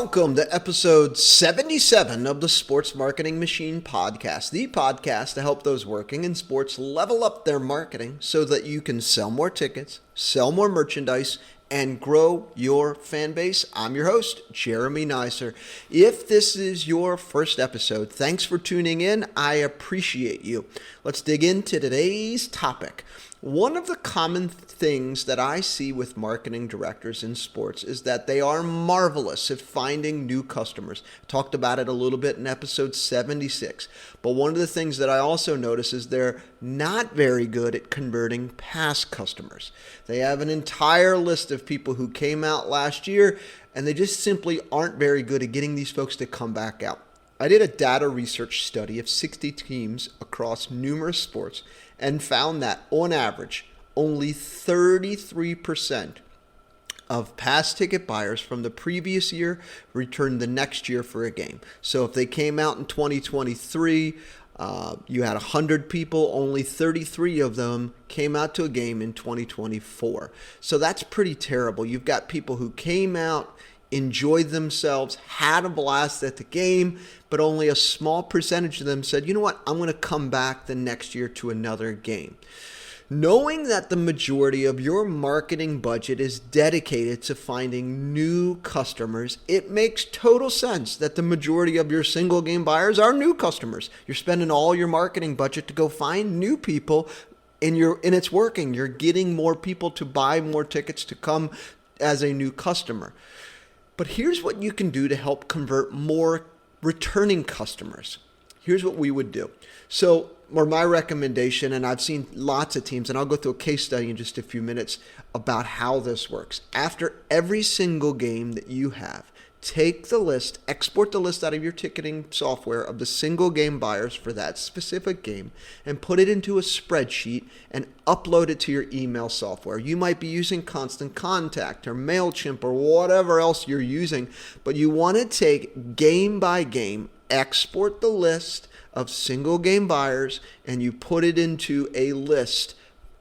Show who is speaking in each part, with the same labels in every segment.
Speaker 1: Welcome to episode 77 of the Sports Marketing Machine podcast, the podcast to help those working in sports level up their marketing so that you can sell more tickets, sell more merchandise, and grow your fan base. I'm your host, Jeremy Neisser. If this is your first episode, thanks for tuning in. I appreciate you. Let's dig into today's topic. One of the common things that I see with marketing directors in sports is that they are marvelous at finding new customers. I talked about it a little bit in episode 76. But one of the things that I also notice is they're not very good at converting past customers. They have an entire list of people who came out last year, and they just simply aren't very good at getting these folks to come back out. I did a data research study of 60 teams across numerous sports and found that, on average, only 33% of past ticket buyers from the previous year returned the next year for a game. So if they came out in 2023, you had 100 people, only 33 of them came out to a game in 2024. So that's pretty terrible. You've got people who came out, enjoyed themselves, had a blast at the game, but only a small percentage of them said, you know what, I'm going to come back the next year to another game. Knowing that the majority of your marketing budget is dedicated to finding new customers, it makes total sense that the majority of your single game buyers are new customers. You're spending all your marketing budget to go find new people, and it's working. You're getting more people to buy more tickets to come as a new customer. But here's what you can do to help convert more returning customers. Here's what we would do. Or my recommendation, and I've seen lots of teams, and I'll go through a case study in just a few minutes about how this works. After every single game that you have, take the list, export the list out of your ticketing software of the single game buyers for that specific game, and put it into a spreadsheet and upload it to your email software. You might be using Constant Contact or MailChimp or whatever else you're using, but you want to take game by game, export the list of single game buyers, and you put it into a list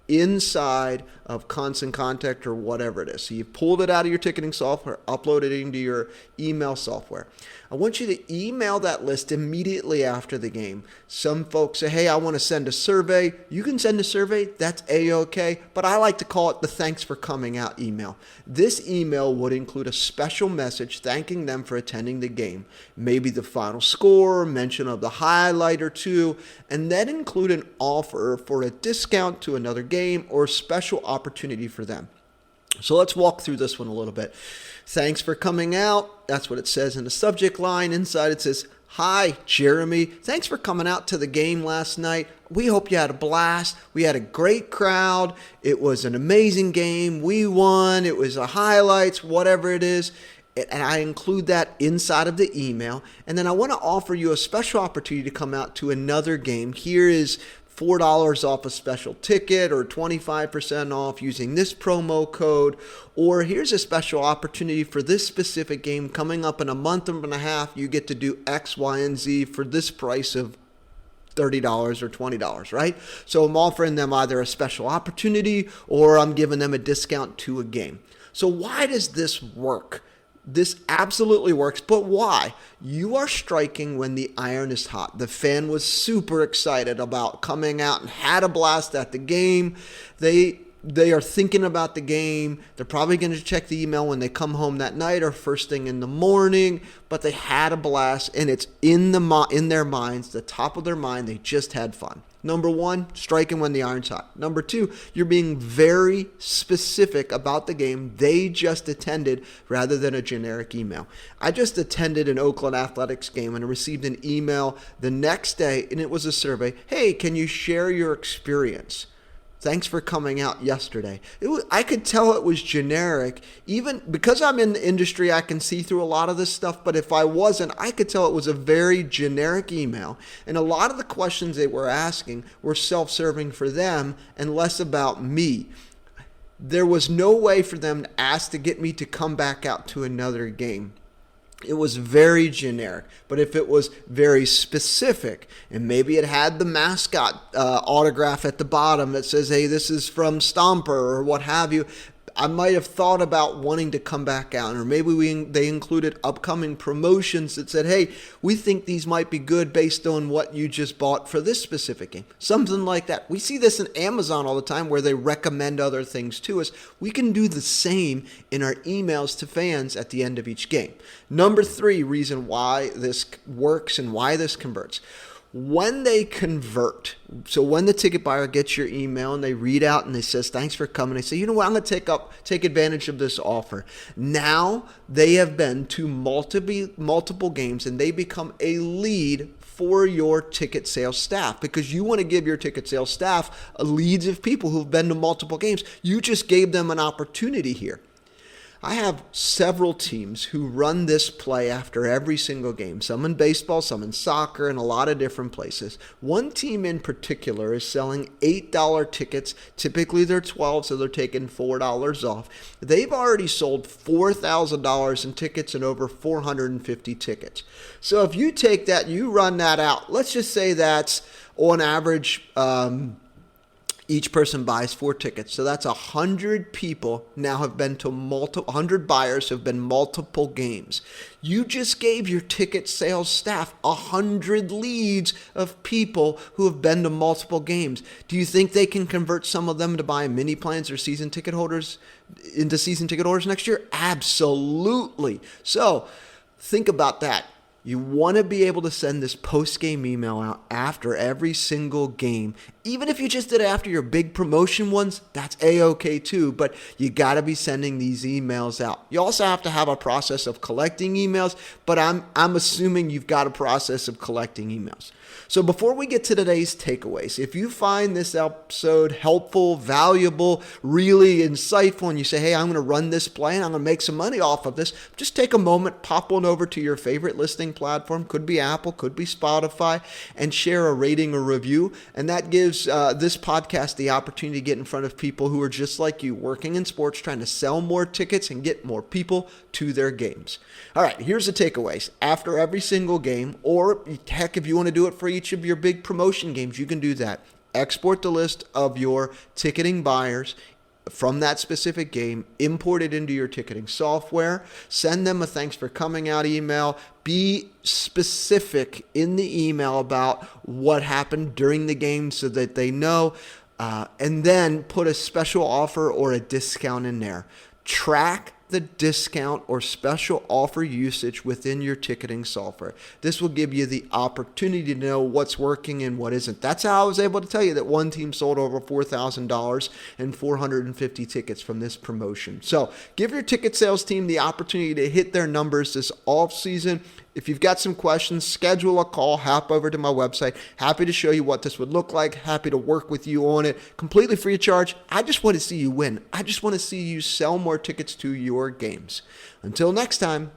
Speaker 1: inside of Constant Contact or whatever it is. So you've pulled it out of your ticketing software, uploaded it into your email software. I want you to email that list immediately after the game. Some folks say, hey, I want to send a survey. You can send a survey. That's A-OK. But I like to call it the thanks for coming out email. This email would include a special message thanking them for attending the game. Maybe the final score, mention of the highlight or two, and then include an offer for a discount to another game or special opportunity for them. So let's walk through this one a little bit. Thanks for coming out. That's what it says in the subject line. Inside it says, hi, Jeremy. Thanks for coming out to the game last night. We hope you had a blast. We had a great crowd. It was an amazing game. We won. It was a highlights, whatever it is. And I include that inside of the email. And then I want to offer you a special opportunity to come out to another game. Here is $4 off a special ticket or 25% off using this promo code. Or here's a special opportunity for this specific game coming up in a month and a half. You get to do X, Y, and Z for this price of $30 or $20, right? So I'm offering them either a special opportunity or I'm giving them a discount to a game. So why does this work? This absolutely works, but why? You are striking when the iron is hot. The fan was super excited about coming out and had a blast at the game. They are thinking about the game. They're probably going to check the email when they come home that night or first thing in the morning, but they had a blast, and it's in their minds, the top of their mind, they just had fun. Number one, striking when the iron's hot. Number two, you're being very specific about the game they just attended rather than a generic email. I just attended an Oakland Athletics game and received an email the next day, and it was a survey. Hey, can you share your experience? Thanks for coming out yesterday. I could tell it was generic. Even because I'm in the industry, I can see through a lot of this stuff. But if I wasn't, I could tell it was a very generic email. And a lot of the questions they were asking were self-serving for them and less about me. There was no way for them to ask to get me to come back out to another game. It was very generic, but if it was very specific, and maybe it had the mascot autograph at the bottom that says, hey, this is from Stomper or what have you, I might have thought about wanting to come back out, or maybe they included upcoming promotions that said, hey, we think these might be good based on what you just bought for this specific game. Something like that. We see this in Amazon all the time where they recommend other things to us. We can do the same in our emails to fans at the end of each game. Number 3 reason why this works and why this converts. When they convert, so when the ticket buyer gets your email and they read out and they says, thanks for coming, they say, you know what, I'm going to take advantage of this offer. Now they have been to multiple games and they become a lead for your ticket sales staff, because you want to give your ticket sales staff leads of people who've been to multiple games. You just gave them an opportunity here. I have several teams who run this play after every single game, some in baseball, some in soccer, and a lot of different places. One team in particular is selling $8 tickets. Typically they're $12, so they're taking $4 off. They've already sold $4,000 in tickets and over 450 tickets. So if you take that, you run that out, let's just say that's on average, each person buys 4 tickets. So that's 100 people now have been to 100 buyers have been multiple games. You just gave your ticket sales staff 100 leads of people who have been to multiple games. Do you think they can convert some of them to buy mini plans or season ticket holders into season ticket holders next year? Absolutely. So think about that. You want to be able to send this post-game email out after every single game. Even if you just did it after your big promotion ones, that's A-okay too, but you got to be sending these emails out. You also have to have a process of collecting emails, but I'm assuming you've got a process of collecting emails. So before we get to today's takeaways, if you find this episode helpful, valuable, really insightful, and you say, hey, I'm going to run this play and I'm going to make some money off of this, just take a moment, pop on over to your favorite listing platform, could be Apple, could be Spotify, and share a rating or review. And that gives this podcast the opportunity to get in front of people who are just like you, working in sports, trying to sell more tickets and get more people to their games. All right, here's the takeaways. After every single game, or heck, if you want to do it for each of your big promotion games, you can do that. Export the list of your ticketing buyers from that specific game, import it into your ticketing software, send them a thanks for coming out email, be specific in the email about what happened during the game so that they know, and then put a special offer or a discount in there. Track the discount or special offer usage within your ticketing software. This will give you the opportunity to know what's working and what isn't. That's how I was able to tell you that one team sold over $4,000 and 450 tickets from this promotion. So give your ticket sales team the opportunity to hit their numbers this off season. If you've got some questions, schedule a call, hop over to my website. Happy to show you what this would look like. Happy to work with you on it. Completely free of charge. I just want to see you win. I just want to see you sell more tickets to your games. Until next time.